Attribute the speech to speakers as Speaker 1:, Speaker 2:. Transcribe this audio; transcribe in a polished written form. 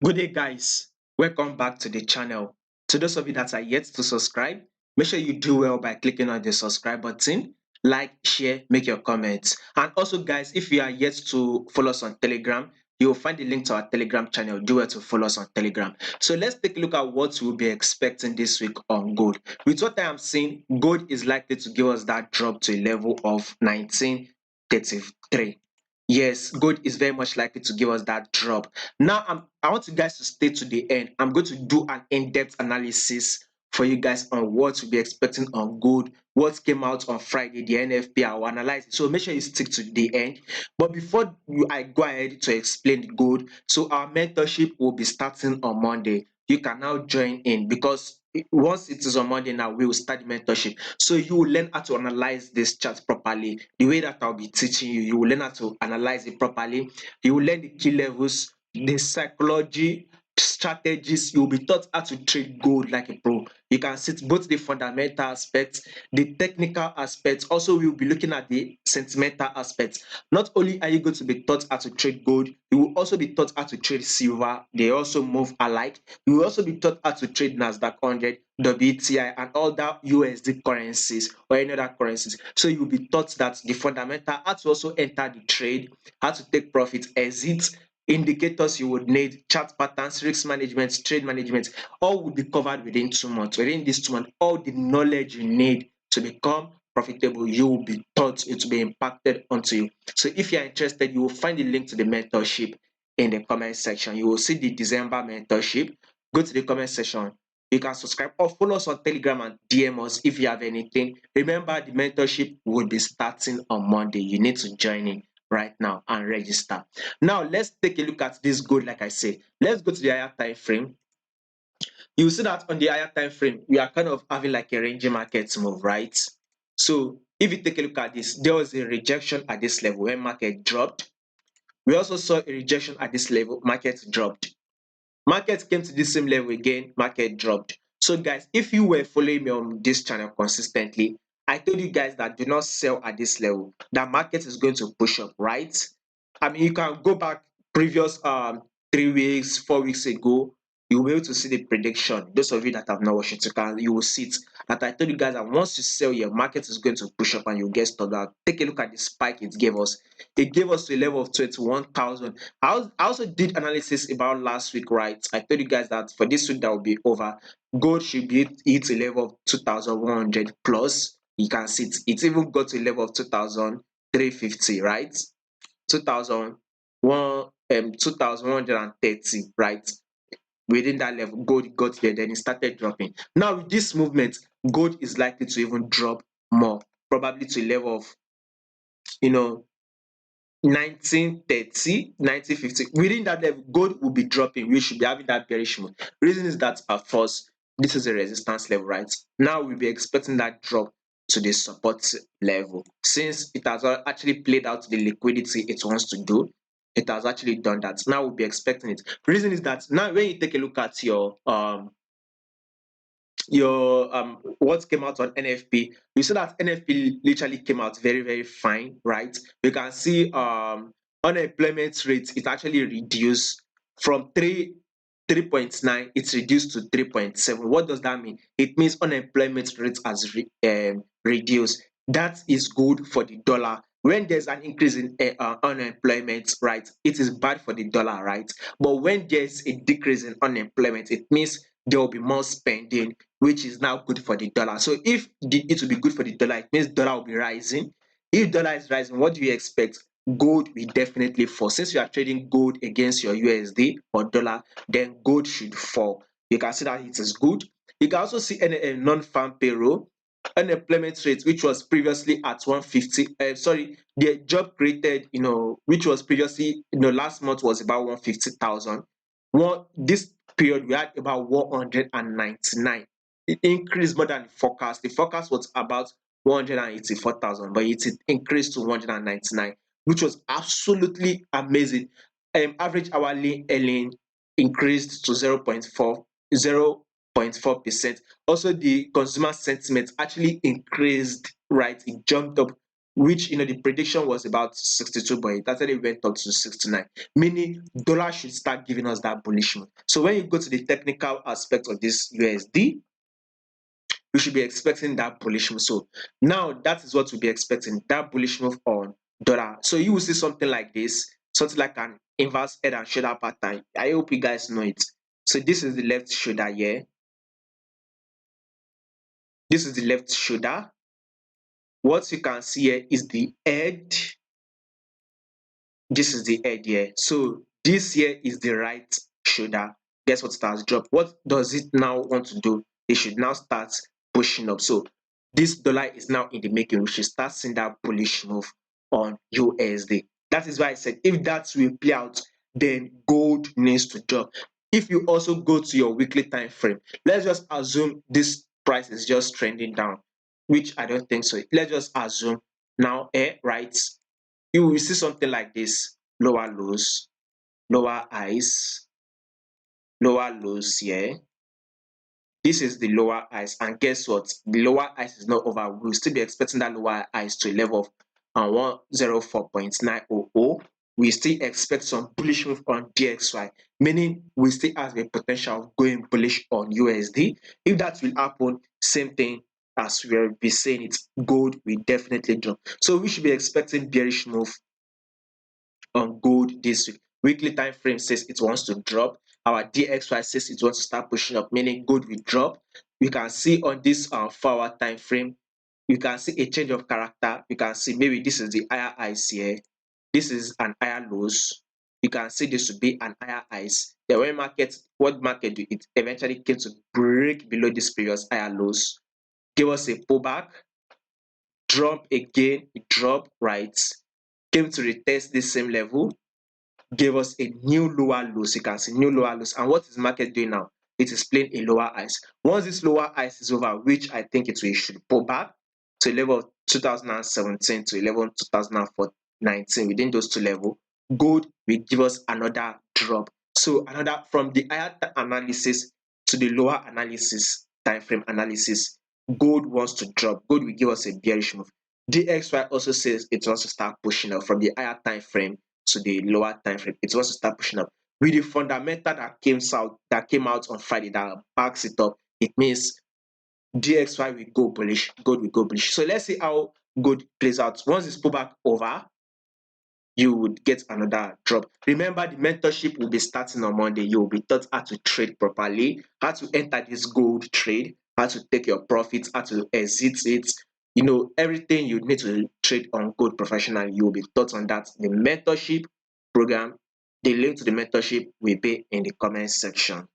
Speaker 1: Good day, guys. Welcome back to the channel. To those of you that are yet to subscribe, make sure you do well by clicking on the subscribe button, like, share, make your comments. And also, guys, if you are yet to follow us on Telegram, you will find the link to our Telegram channel. Do well to follow us on Telegram. So let's take a look at what we'll be expecting this week on gold. With what I am seeing, gold is likely to give us that drop to a level of 1933. Yes, gold is very much likely to give us that drop. Now, I want you guys to stay to the end. I'm going to do an in-depth analysis for you guys on what to be expecting on gold, what came out on Friday, the NFP. I will analyze it. So make sure you stick to the end. But before I go ahead to explain the gold, so our mentorship will be starting on Monday. You can now join in because once it is on Monday now, we will start the mentorship. So you will learn how to analyze this chart properly. The way that I'll be teaching you, you will learn how to analyze it properly. You will learn the key levels, the psychology, strategies. You'll be taught how to trade gold like a pro. You can see both the fundamental aspects, the technical aspects. Also, we'll be looking at the sentimental aspects. Not only are you going to be taught how to trade gold, you will also be taught how to trade silver. They also move alike. You will also be taught how to trade Nasdaq 100, WTI, and all that USD currencies or any other currencies. So you'll be taught that the fundamental, how to also enter the trade, how to take profit, exit, indicators you would need, chart patterns, risk management, trade management, all will be covered within 2 months. Within these 2 months, all the knowledge you need to become profitable, you will be taught, it will be impacted onto you. So if you're interested, you will find the link to the mentorship in the comment section. You will see the December mentorship. Go to the comment section. You can subscribe or follow us on Telegram and DM us if you have anything. Remember, the mentorship will be starting on Monday. You need to join in right now and register. Now, let's take a look at this gold. Like I said, let's go to the higher time frame. You see that on the higher time frame, we are kind of having like a ranging market move, right? So if you take a look at this, there was a rejection at this level when market dropped. We also saw a rejection at this level, market dropped. Market came to the same level again, market dropped. So guys, if you were following me on this channel consistently, I told you guys that do not sell at this level. That market is going to push up, right? I mean, you can go back previous 3 weeks, 4 weeks ago. You'll be able to see the prediction. Those of you that have not watched it, you will see it. That I told you guys that once you sell, your market is going to push up and you'll get stopped out. Take a look at the spike it gave us. It gave us to a level of 21,000. I also did analysis about last week, right? I told you guys that for this week that will be over, gold should be hit a level of 2,100 plus. You can see it even got to a level of 2,350, right? 2,130, right? Within that level, gold got there, then it started dropping. Now, with this movement, gold is likely to even drop more, probably to a level of, you know, 1930, 1950. Within that level, gold will be dropping. We should be having that bearish move. Reason is that, of course, this is a resistance level, right? Now we'll be expecting that drop to the support level. Since it has actually played out the liquidity it wants to do, it has actually done that. Now we'll be expecting it. Reason is that now when you take a look at your what came out on NFP, you see that NFP literally came out very, very fine, right? You can see unemployment rate, it actually reduced from 3.9, it's reduced to 3.7. What does that mean? It means unemployment rate has reduced. That is good for the dollar. When there's an increase in unemployment, right, it is bad for the dollar, right? But when there's a decrease in unemployment, it means there will be more spending, which is now good for the dollar. So if it will be good for the dollar, it means dollar will be rising. If dollar is rising, what do you expect? Gold will definitely fall. Since you are trading gold against your USD or dollar, then gold should fall. You can see that it is good. You can also see a non-farm payroll, unemployment rate, which was previously at 150. Sorry, the job created, which was previously, last month was about 150,000. This period we had about 199. It increased more than the forecast. The forecast was about 184,000, but it increased to 199, which was absolutely amazing. Average hourly earning increased to 0.4%. Also, the consumer sentiment actually increased, right? It jumped up which the prediction was about 62, but it actually went up to 69, meaning dollar should start giving us that bullish move. So when you go to the technical aspect of this USD, we should be expecting that bullish move. So now that is what we'll be expecting, that bullish move on dollar. So you will see something like this, something like an inverse head and shoulder pattern. I hope you guys know it. So this is the left shoulder here. This is the left shoulder. What you can see here is the head. This is the head here. So this here is the right shoulder. Guess what, starts drop? What does it now want to do? It should now start pushing up. So this dollar is now in the making. We should start seeing that bullish move on USD. That is why I said if that will play out, then gold needs to drop. If you also go to your weekly time frame, let's just assume this price is just trending down, which I don't think so. Let's just assume now, right? You will see something like this: lower lows, lower highs, lower lows here. This is the lower highs, and guess what? The lower highs is not over. We'll still be expecting that lower highs to a level of 104.900. We still expect some bullish move on DXY, meaning we still have the potential of going bullish on USD. If that will happen, same thing as we'll be saying it, gold will definitely drop. So we should be expecting bearish move on gold this week. Weekly time frame says it wants to drop. Our DXY says it wants to start pushing up, meaning gold will drop. We can see on this 4-hour time frame, you can see a change of character. You can see maybe this is the higher highs here. This is an higher lows. You can see this would be an higher highs. The way what market do it eventually came to break below this previous higher lows, give us a pullback, drop again, drop right, came to retest this same level, gave us a new lower lows. You can see new lower lows. And what is the market doing now? It is playing a lower highs. Once this lower highs is over, which I think it should pull back to a level of 2017 to a level of 2019, within those two levels, gold will give us another drop. So another, from the higher analysis to the lower analysis, time frame analysis, gold wants to drop. Gold will give us a bearish move. DXY also says it wants to start pushing up from the higher time frame to the lower time frame. It wants to start pushing up. With the fundamental that came out on Friday that backs it up, it means DXY will go bullish, gold will go bullish. So let's see how gold plays out. Once this pullback over, you would get another drop. Remember, the mentorship will be starting on Monday. You will be taught how to trade properly, how to enter this gold trade, how to take your profits, how to exit it. Everything you need to trade on gold professionally, you will be taught on that. The mentorship program, the link to the mentorship will be in the comment section.